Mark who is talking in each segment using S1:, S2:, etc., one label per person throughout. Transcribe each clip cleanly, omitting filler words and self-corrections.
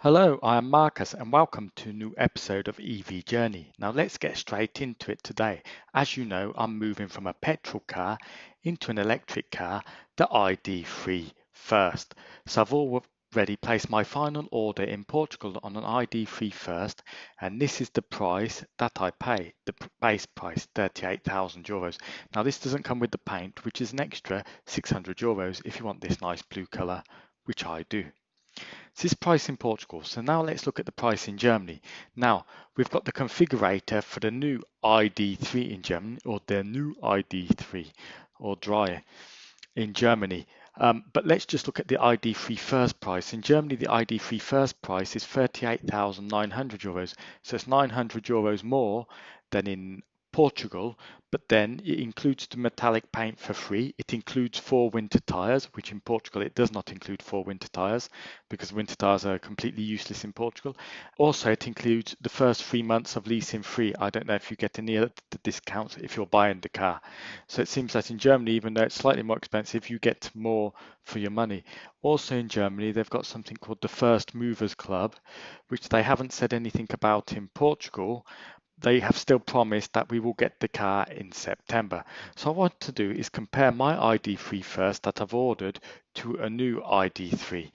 S1: Hello, I am Marcus and welcome to a new episode of EV Journey. Now let's get straight into it today. As you know, I'm moving from a petrol car into an electric car, the ID.3 first. So I've already placed my final order in Portugal on an ID.3 first, and this is the price that I pay, the base price, €38,000. Now this doesn't come with the paint, which is an extra €600 if you want this nice blue color, which I do. This is price in Portugal. So now let's look at the price in Germany. Now we've got the configurator for the new ID.3 in Germany, or the new ID.3 or dry in Germany. But let's just look at the ID.3 first price. In Germany, the ID.3 first price is €38,900. So it's €900 more than in Portugal, but then it includes the metallic paint for free. It includes 4 winter tires, which in Portugal it does not include 4 winter tires because winter tires are completely useless in Portugal. Also, it includes the first 3 months of leasing free. I don't know if you get any of the discounts if you're buying the car. So it seems that in Germany, even though it's slightly more expensive, you get more for your money. Also in Germany, they've got something called the First Movers Club, which they haven't said anything about in Portugal. They have still promised that we will get the car in September. So what I want to do is compare my ID.3 first that I've ordered to a new ID.3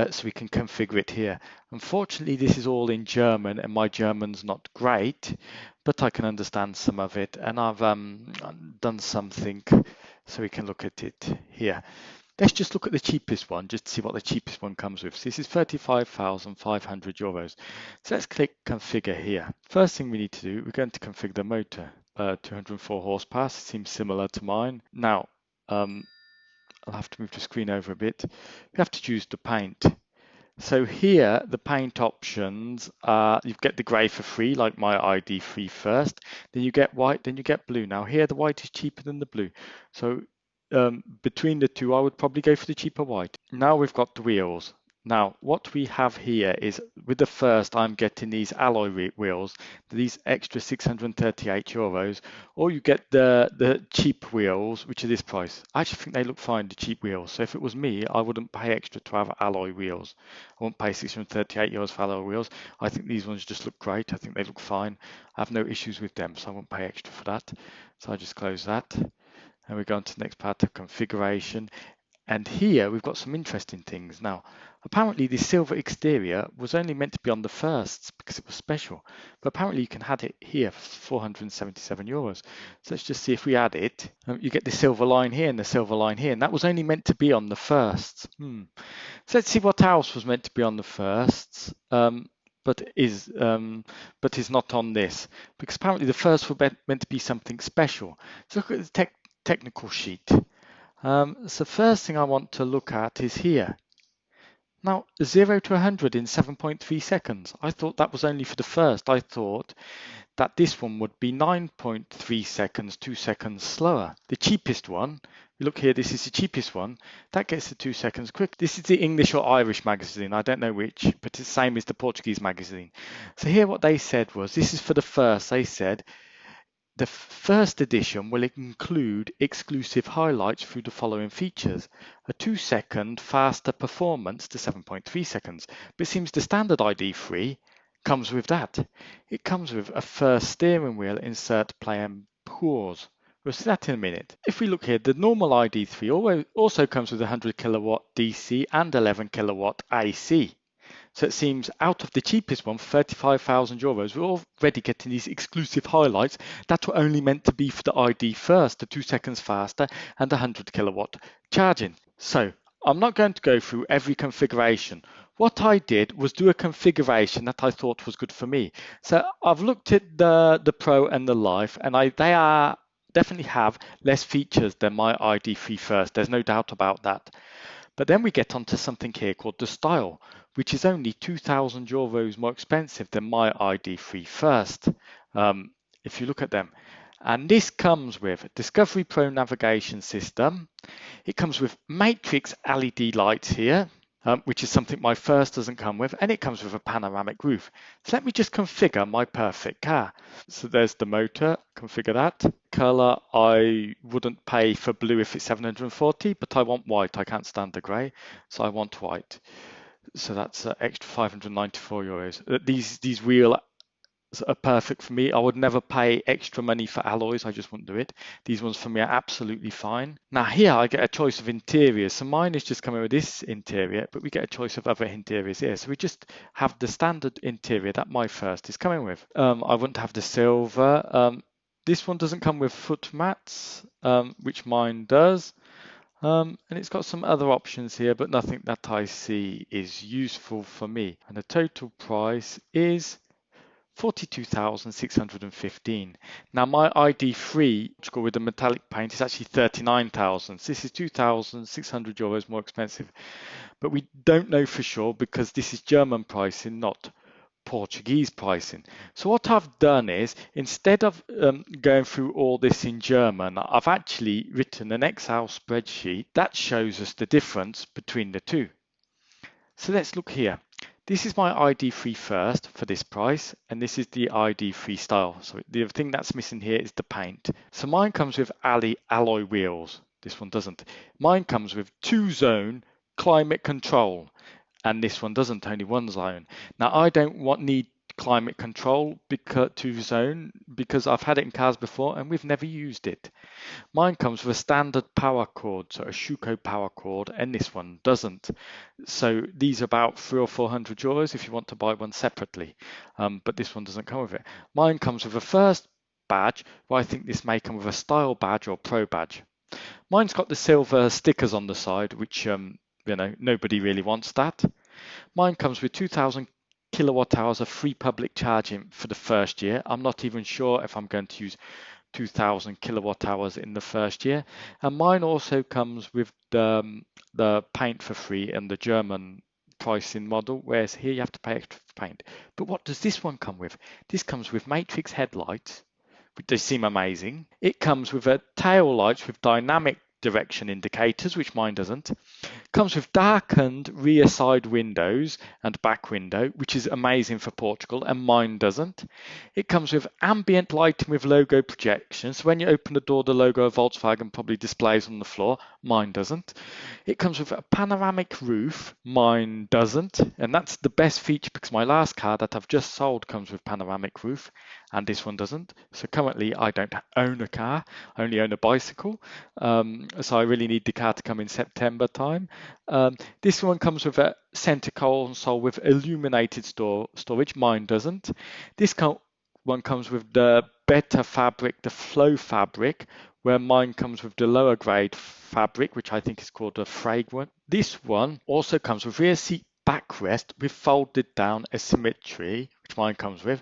S1: so we can configure it here. Unfortunately, this is all in German and my German's not great, but I can understand some of it and I've done something so we can look at it here. Let's just look at the cheapest one, just to see what the cheapest one comes with. So this is €35,500. So let's click configure here. First thing we need to do, we're going to configure the motor. 204 horsepower, seems similar to mine. Now, I'll have to move the screen over a bit. We have to choose the paint. So here, the paint options, you get the grey for free, like my ID.3 first. Then you get white, then you get blue. Now here, the white is cheaper than the blue. So between the two, I would probably go for the cheaper white. Now we've got the wheels. Now what we have here is with the first, I'm getting these alloy wheels, these extra €638, or you get the cheap wheels, which are this price. I actually think they look fine, the cheap wheels. So if it was me, I wouldn't pay extra to have alloy wheels. I won't pay €638 for alloy wheels. I think these ones just look great. I think they look fine. I have no issues with them, so I won't pay extra for that. So I just close that. And we go on to the next part of configuration. And here we've got some interesting things. Now, apparently the silver exterior was only meant to be on the firsts because it was special. But apparently you can add it here for €477. So let's just see if we add it. You get the silver line here and the silver line here. And that was only meant to be on the firsts. So let's see what else was meant to be on the firsts. But is not on this, because apparently the first were meant to be something special. So look at the technical sheet. So first thing I want to look at is here. Now 0 to 100 in 7.3 seconds. I thought that was only for the first. I thought that this one would be 9.3 seconds, 2 seconds slower. The cheapest one, look here, this is the cheapest one, that gets to 2 seconds quick. This is the English or Irish magazine, I don't know which, but it's the same as the Portuguese magazine. So here what they said was, this is for the first, they said, the first edition will include exclusive highlights through the following features: a 2-second faster performance to 7.3 seconds. But it seems the standard ID.3 comes with that. It comes with a first steering wheel insert play and pause. We'll see that in a minute. If we look here, the normal ID.3 also comes with 100 kilowatt DC and 11 kilowatt AC. So it seems out of the cheapest one, €35,000, we're already getting these exclusive highlights that were only meant to be for the ID first, the 2 seconds faster and 100 kilowatt charging. So I'm not going to go through every configuration. What I did was do a configuration that I thought was good for me. So I've looked at the Pro and the Life, and they are definitely have less features than my ID.3 first. There's no doubt about that. But then we get onto something here called the Style, which is only €2,000 more expensive than my ID.3 first, if you look at them. And this comes with Discovery Pro navigation system. It comes with matrix LED lights here, which is something my first doesn't come with, and it comes with a panoramic roof. So let me just configure my perfect car. So there's the motor, configure that. Color, I wouldn't pay for blue if it's 740, but I want white. I can't stand the gray, so I want white. So that's extra €594. These wheels are perfect for me. I would never pay extra money for alloys. I just wouldn't do it. These ones for me are absolutely fine. Now here I get a choice of interiors. So mine is just coming with this interior, but we get a choice of other interiors here. So we just have the standard interior that my first is coming with. I wouldn't have the silver. This one doesn't come with foot mats, which mine does. And it's got some other options here, but nothing that I see is useful for me. And the total price is 42,615. Now my ID.3 with the metallic paint is actually 39,000. So this is €2,600 more expensive, but we don't know for sure because this is German pricing, not Portuguese pricing. So what I've done is, instead of going through all this in German, I've actually written an Excel spreadsheet that shows us the difference between the two. So let's look here. This is my ID.3 first for this price, and this is the ID.3 Style. So the thing that's missing here is the paint. So mine comes with alloy wheels. This one doesn't. Mine comes with 2-zone climate control, and this one doesn't, only 1 zone. Now I don't need climate control because 2-zone because I've had it in cars before and we've never used it. Mine comes with a standard power cord, so a Schuko power cord, and this one doesn't. So these are about €300 or €400 if you want to buy one separately, but this one doesn't come with it. Mine comes with a first badge, but I think this may come with a style badge or pro badge. Mine's got the silver stickers on the side, which nobody really wants that. Mine comes with 2,000 kilowatt hours of free public charging for the first year. I'm not even sure if I'm going to use 2,000 kilowatt hours in the first year. And mine also comes with the paint for free in the German pricing model, whereas here you have to pay extra for paint. But what does this one come with? This comes with matrix headlights, which they seem amazing. It comes with a tail lights with dynamic direction indicators, which mine doesn't. Comes with darkened rear side windows and back window, which is amazing for Portugal, and mine doesn't. It comes with ambient lighting with logo projection, so when you open the door, the logo of Volkswagen probably displays on the floor. Mine doesn't. It comes with a panoramic roof. Mine doesn't, and that's the best feature because my last car that I've just sold comes with panoramic roof, and this one doesn't. So currently I don't own a car, I only own a bicycle. So I really need the car to come in September time. This one comes with a center console with illuminated storage. Mine doesn't. This one comes with the better fabric, the flow fabric, where mine comes with the lower grade fabric, which I think is called the fragrant. This one also comes with rear seat backrest with folded down asymmetry, which mine comes with.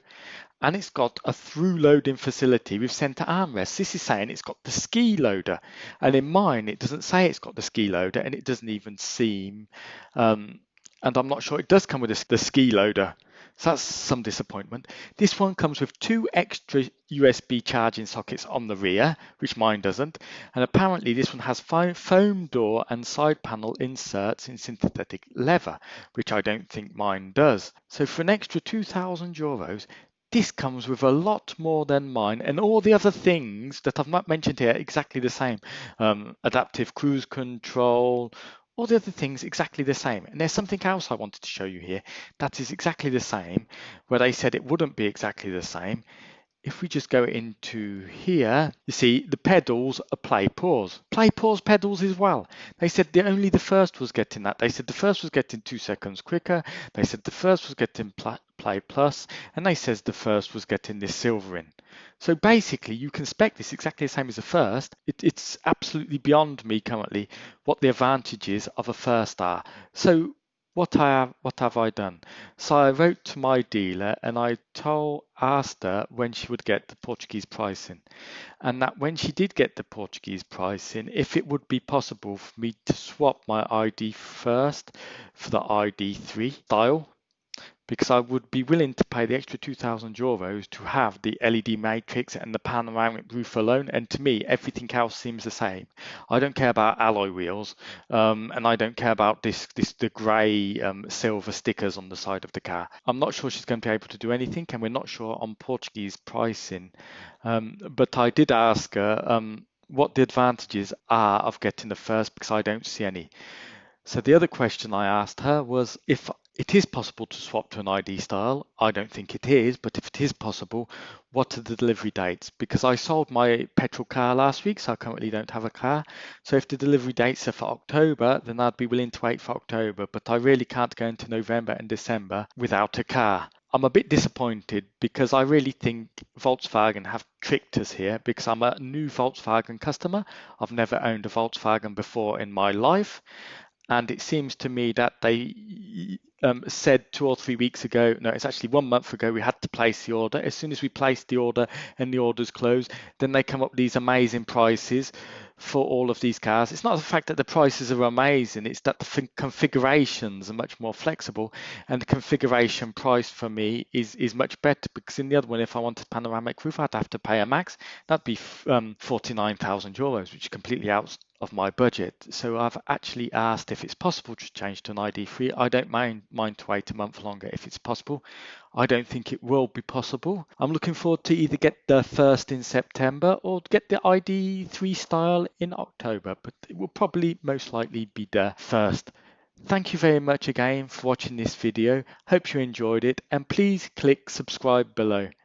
S1: And it's got a through loading facility with center armrests. This is saying it's got the ski loader, and in mine it doesn't say it's got the ski loader, and it doesn't even seem and I'm not sure it does come with the ski loader, so that's some disappointment. This one comes with 2 extra USB charging sockets on the rear, which mine doesn't, and apparently this one has foam door and side panel inserts in synthetic leather, which I don't think mine does. So for an extra €2,000, this comes with a lot more than mine, and all the other things that I've not mentioned here exactly the same. Adaptive cruise control, all the other things exactly the same. And there's something else I wanted to show you here that is exactly the same, where they said it wouldn't be exactly the same. If we just go into here, you see the pedals are play pause pedals as well. They said only the first was getting that. They said the first was getting 2 seconds quicker. They said the first was getting play plus, and they says the first was getting this silvering. So basically you can spec this exactly the same as the first. It's absolutely beyond me currently what the advantages of a first are. So what have I done? So I wrote to my dealer and I asked her when she would get the Portuguese pricing, and that when she did get the Portuguese pricing, if it would be possible for me to swap my ID first for the ID.3 style, because I would be willing to pay the extra €2,000 to have the LED matrix and the panoramic roof alone. And to me, everything else seems the same. I don't care about alloy wheels, and I don't care about the grey silver stickers on the side of the car. I'm not sure she's going to be able to do anything, and we're not sure on Portuguese pricing. But I did ask her what the advantages are of getting the first, because I don't see any. So the other question I asked her was if it is possible to swap to an ID style. I don't think it is, but if it is possible, what are the delivery dates? Because I sold my petrol car last week, so I currently don't have a car. So if the delivery dates are for October, then I'd be willing to wait for October, but I really can't go into November and December without a car. I'm a bit disappointed because I really think Volkswagen have tricked us here because I'm a new Volkswagen customer. I've never owned a Volkswagen before in my life. And it seems to me that they said 2 or 3 weeks ago, no, it's actually 1 month ago, we had to place the order. As soon as we placed the order and the order's closed, then they come up with these amazing prices for all of these cars. It's not the fact that the prices are amazing, it's that the configurations are much more flexible, and the configuration price for me is much better because in the other one, if I wanted panoramic roof, I'd have to pay a max. That'd be 49,000 euros, which is completely out of my budget. So I've actually asked if it's possible to change to an ID.3. I don't mind to wait a month longer if it's possible. I don't think it will be possible. I'm looking forward to either get the first in September or get the ID.3 style in October, but it will probably most likely be the first. Thank you very much again for watching this video. Hope you enjoyed it, and please click subscribe below.